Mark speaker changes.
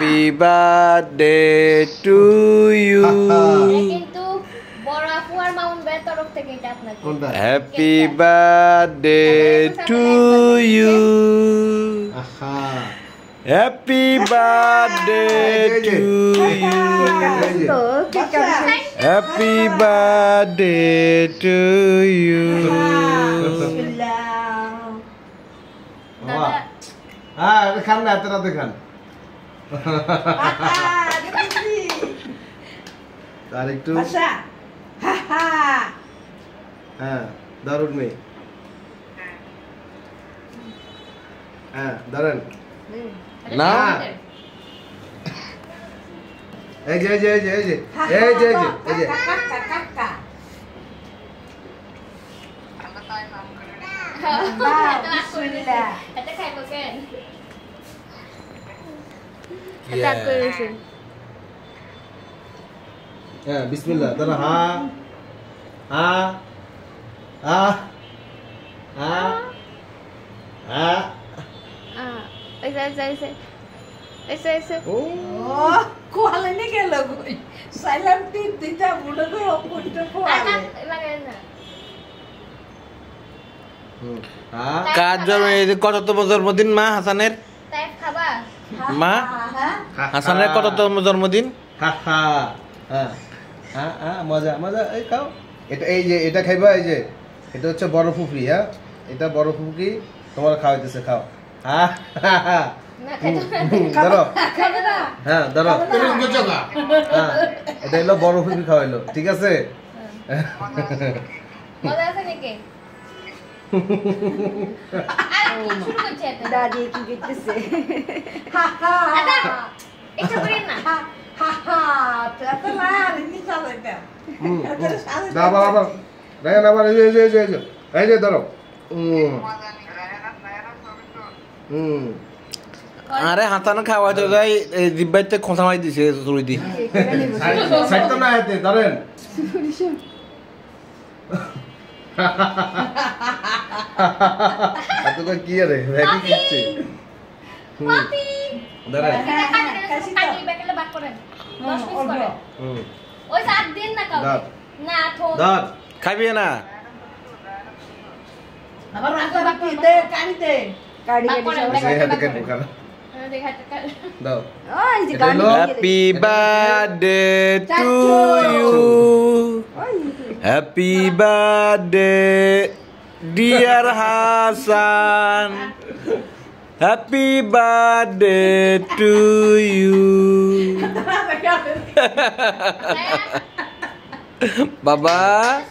Speaker 1: Happy birthday to you. Happy birthday to you. Happy birthday to you. Happy birthday to you.
Speaker 2: খান না এতটা দেখান আর একটু হ্যাঁ দারুণ মেয়ে হ্যাঁ দারুণ
Speaker 1: না
Speaker 2: এই যে বিসমিল্লাহ দাদা
Speaker 1: কততম জন্মদিন মা হাসানের? মা হাসানের কততম জন্মদিন?
Speaker 2: মজা মজা এই খাও এটা এই যে এটা খাইবা এই যে এটা হচ্ছে বড় ফুফি হ্যাঁ এটা বড় ফুফি তোমার খাওয়াইতেছে খাও ধরো হ্যাঁ ধরো হ্যাঁ এটা হলো বড় ফুফি খাওয়াইলো ঠিক আছে
Speaker 3: দাদি কি করতেছে
Speaker 1: আরে হাতানো খাওয়াই তো যাই জিব্বাইতে খোঁচা মারি দিছে চুরি দি
Speaker 2: না হাতে ধরেন কি আরে ভ্যাকি কিচ্ছে ধরেন দাঁত
Speaker 1: খাইবি না Happy birthday to you. Happy birthday dear Hasan. Happy birthday to you. Baba.